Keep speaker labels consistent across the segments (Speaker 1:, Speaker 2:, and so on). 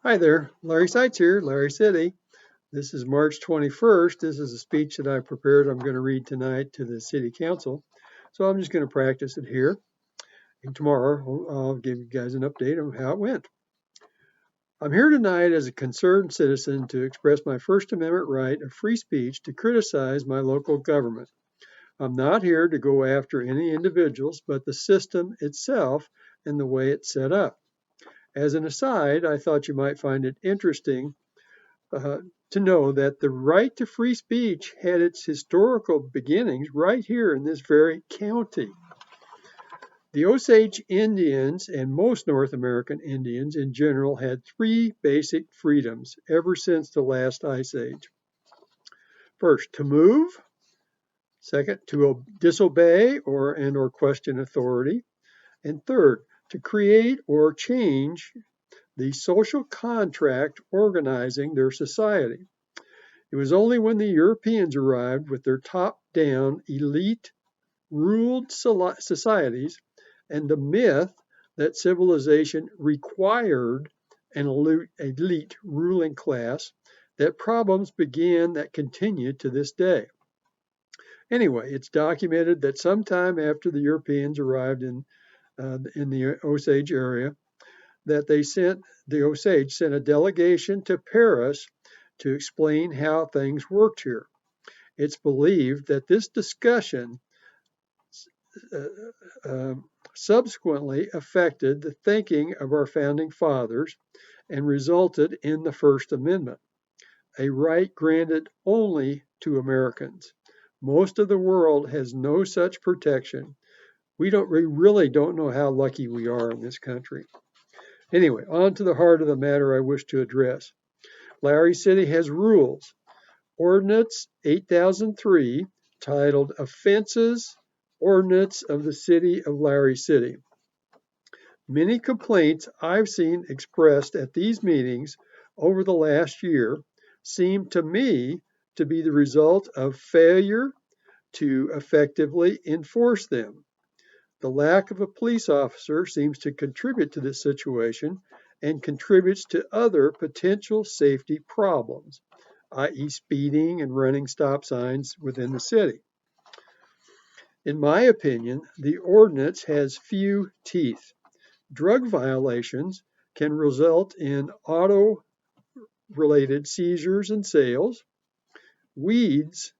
Speaker 1: Hi there, Larry Seitz here, Lowry City. This is March 21st. This is a speech that I prepared. I'm going to read tonight to the City Council. So I'm just going to practice it here. And tomorrow I'll give you guys an update on how it went. I'm here tonight as a concerned citizen to express my First Amendment right of free speech to criticize my local government. I'm not here to go after any individuals, but the system itself and the way it's set up. As an aside, I thought you might find it interesting uh, to know that the right to free speech had its historical beginnings right here in this very county. The Osage Indians and most North American Indians in general had three basic freedoms ever since the last ice age. First, to move. Second, to disobey or question authority. And third, to create or change the social contract organizing their society. It was only when the Europeans arrived with their top-down, elite-ruled societies and the myth that civilization required an elite ruling class that problems began that continue to this day. Anyway, it's documented that sometime after the Europeans arrived in the Osage area, that the Osage sent a delegation to Paris to explain how things worked here. It's believed that this discussion subsequently affected the thinking of our founding fathers and resulted in the First Amendment, a right granted only to Americans. Most of the world has no such protection. We really don't know how lucky we are in this country. Anyway, on to the heart of the matter I wish to address. Lowry City has rules. Ordinance 8003, titled Offenses Ordinance of the City of Lowry City. Many complaints I've seen expressed at these meetings over the last year seem to me to be the result of failure to effectively enforce them. The lack of a police officer seems to contribute to this situation and contributes to other potential safety problems, i.e., speeding and running stop signs within the city. In my opinion, the ordinance has few teeth. Drug violations can result in auto-related seizures and sales. Weeds,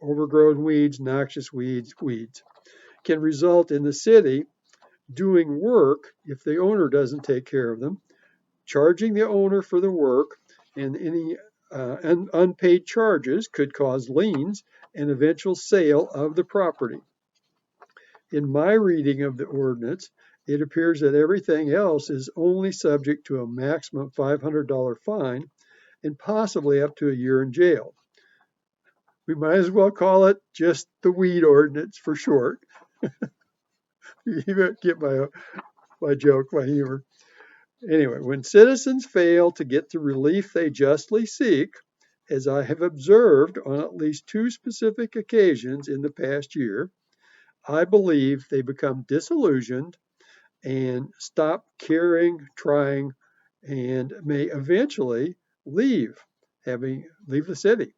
Speaker 1: overgrown weeds, noxious weeds, can result in the city doing work if the owner doesn't take care of them, charging the owner for the work, and any unpaid charges could cause liens and eventual sale of the property. In my reading of the ordinance, it appears that everything else is only subject to a maximum $500 fine and possibly up to a year in jail. We might as well call it just the weed ordinance for short. You get my joke, my humor. Anyway, when citizens fail to get the relief they justly seek, as I have observed on at least two specific occasions in the past year, I believe they become disillusioned and stop caring, trying, and may eventually leave the city,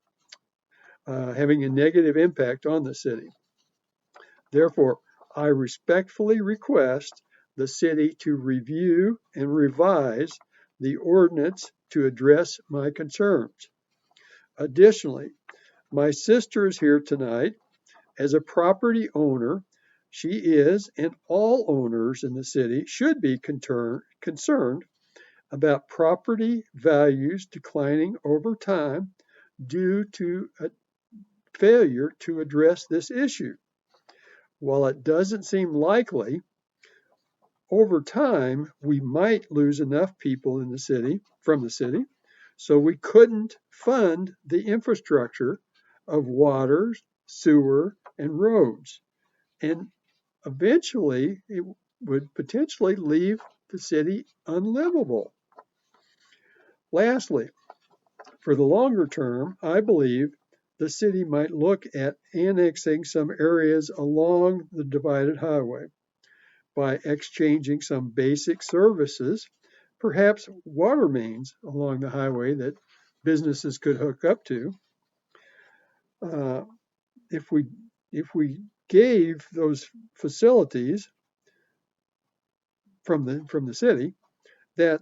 Speaker 1: having a negative impact on the city. Therefore, I respectfully request the city to review and revise the ordinance to address my concerns. Additionally, my sister is here tonight. As a property owner, she is, and all owners in the city should be concerned about property values declining over time due to a failure to address this issue. While it doesn't seem likely, over time we might lose enough people from the city, so we couldn't fund the infrastructure of water, sewer, and roads. And eventually it would potentially leave the city unlivable. Lastly, for the longer term, I believe the city might look at annexing some areas along the divided highway by exchanging some basic services, perhaps water mains along the highway that businesses could hook up to. If we gave those facilities from the city, that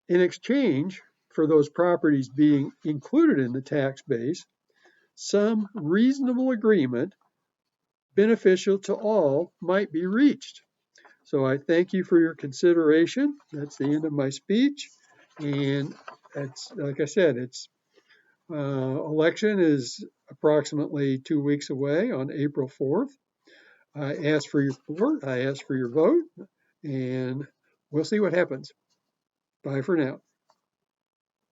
Speaker 1: in exchange for those properties being included in the tax base, some reasonable agreement beneficial to all might be reached. So I thank you for your consideration. That's the end of my speech. And it's, like I said, election is approximately 2 weeks away on April 4th. I ask for your support. I ask for your vote, and we'll see what happens. Bye for now.